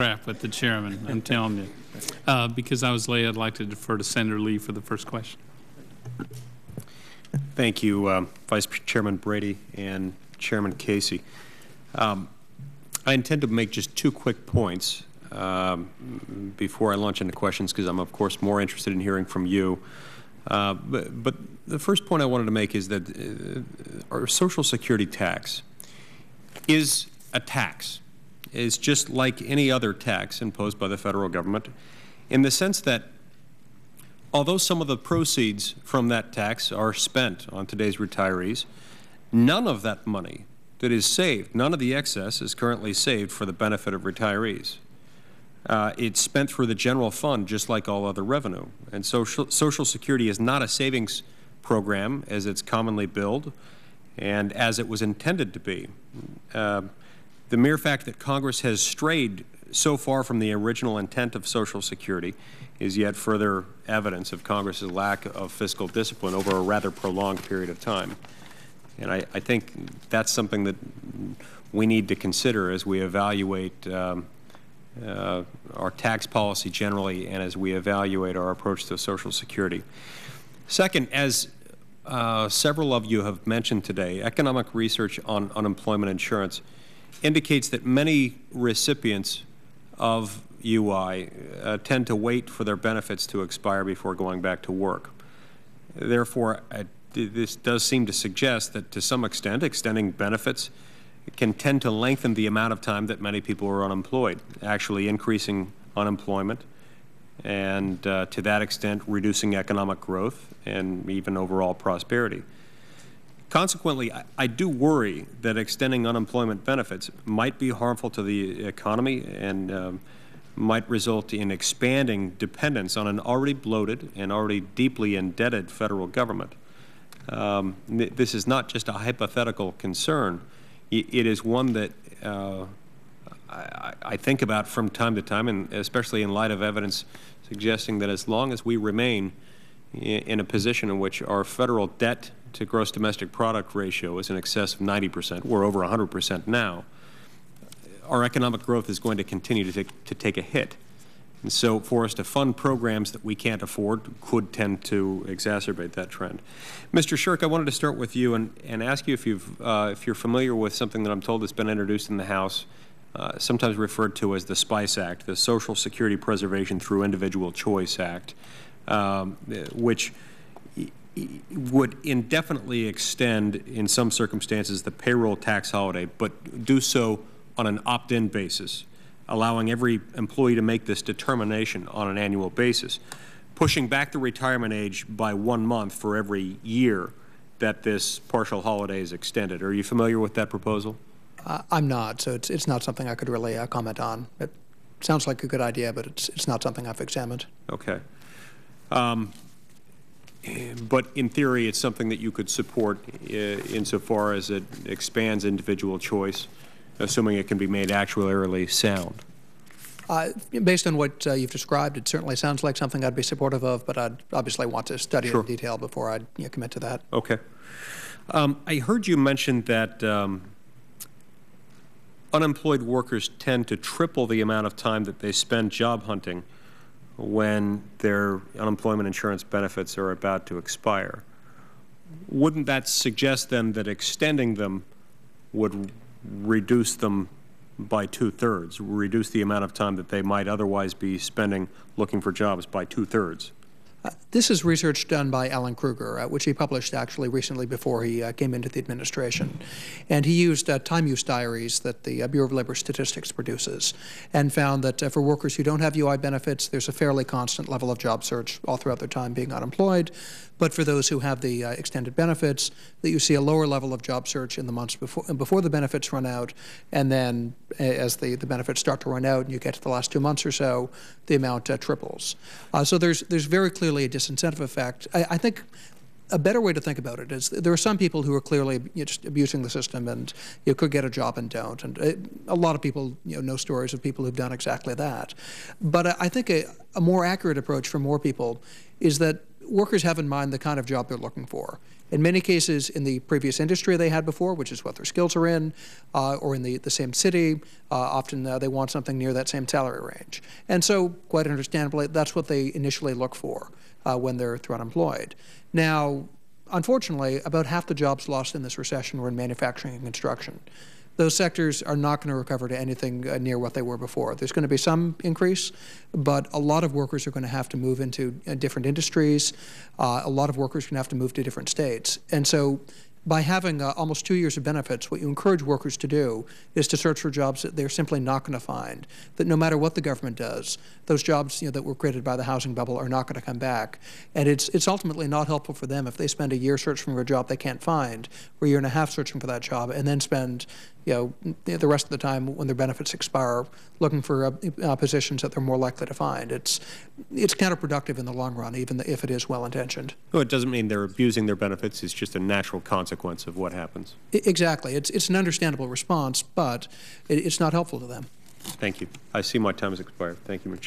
Crap with the chairman, I'm telling you. Because I was late, I'd like to defer to Senator Lee for the first question. Thank you, Vice Chairman Brady and Chairman Casey. I intend to make just two quick points before I launch into questions, because I'm, of course, more interested in hearing from you. But the first point I wanted to make is that our Social Security tax is a tax. It's just like any other tax imposed by the federal government, in the sense that although some of the proceeds from that tax are spent on today's retirees, none of that money that is saved, none of the excess is currently saved for the benefit of retirees. It's spent through the general fund just like all other revenue. And Social Security is not a savings program as it's commonly billed and as it was intended to be. The mere fact that Congress has strayed so far from the original intent of Social Security is yet further evidence of Congress's lack of fiscal discipline over a rather prolonged period of time. And I think that's something that we need to consider as we evaluate our tax policy generally and as we evaluate our approach to Social Security. Second, as several of you have mentioned today, economic research on unemployment insurance indicates that many recipients of UI tend to wait for their benefits to expire before going back to work. Therefore, this does seem to suggest that to some extent extending benefits can tend to lengthen the amount of time that many people are unemployed, actually increasing unemployment and to that extent reducing economic growth and even overall prosperity. Consequently, I do worry that extending unemployment benefits might be harmful to the economy and might result in expanding dependence on an already bloated and already deeply indebted federal government. This is not just a hypothetical concern. It is one that I think about from time to time, and especially in light of evidence suggesting that as long as we remain in a position in which our federal debt to gross domestic product ratio is in excess of 90%, we're over 100% now, our economic growth is going to continue to take a hit. And so for us to fund programs that we can't afford could tend to exacerbate that trend. Mr. Shirk, I wanted to start with you and ask you if you're familiar with something that I'm told has been introduced in the House, sometimes referred to as the SPICE Act, the Social Security Preservation Through Individual Choice Act, which would indefinitely extend, in some circumstances, the payroll tax holiday, but do so on an opt-in basis, allowing every employee to make this determination on an annual basis, pushing back the retirement age by 1 month for every year that this partial holiday is extended. Are you familiar with that proposal? I'm not, so it's not something I could really comment on. It sounds like a good idea, but it's not something I've examined. Okay. But in theory, it's something that you could support insofar as it expands individual choice, assuming it can be made actuarially sound. Based on what you've described, it certainly sounds like something I'd be supportive of, but I'd obviously want to study it in detail before I'd commit to that. Okay. I heard you mention that unemployed workers tend to triple the amount of time that they spend job hunting when their unemployment insurance benefits are about to expire. Wouldn't that suggest then that extending them would reduce them by 2/3, reduce the amount of time that they might otherwise be spending looking for jobs by 2/3? This is research done by Alan Kruger, which he published actually recently before he came into the administration. And he used time use diaries that the Bureau of Labor Statistics produces and found that for workers who don't have UI benefits, there's a fairly constant level of job search all throughout their time being unemployed. But for those who have the extended benefits, that you see a lower level of job search in the months before the benefits run out, and then as the benefits start to run out and you get to the last 2 months or so, the amount triples. So there's very clearly a disincentive effect. I think a better way to think about it is there are some people who are clearly just abusing the system and you could get a job and don't. And a lot of people know stories of people who've done exactly that. But I think a more accurate approach for more people is that workers have in mind the kind of job they're looking for. In many cases, in the previous industry they had before, which is what their skills are in, or in the same city, often they want something near that same salary range. And so, quite understandably, that's what they initially look for when they're unemployed. Now, unfortunately, about half the jobs lost in this recession were in manufacturing and construction. Those sectors are not going to recover to anything near what they were before. There's going to be some increase, but a lot of workers are going to have to move into different industries. A lot of workers are going to have to move to different states. And so by having almost 2 years of benefits, what you encourage workers to do is to search for jobs that they're simply not going to find, that no matter what the government does, those jobs that were created by the housing bubble are not going to come back. And it's ultimately not helpful for them if they spend a year searching for a job they can't find, or a year and a half searching for that job, and then spend the rest of the time when their benefits expire looking for positions that they're more likely to find. It's counterproductive in the long run, even if it is well-intentioned. No, it doesn't mean they're abusing their benefits. It's just a natural consequence of what happens. Exactly. It's an understandable response, but it's not helpful to them. Thank you. I see my time has expired. Thank you, Mr. Chair.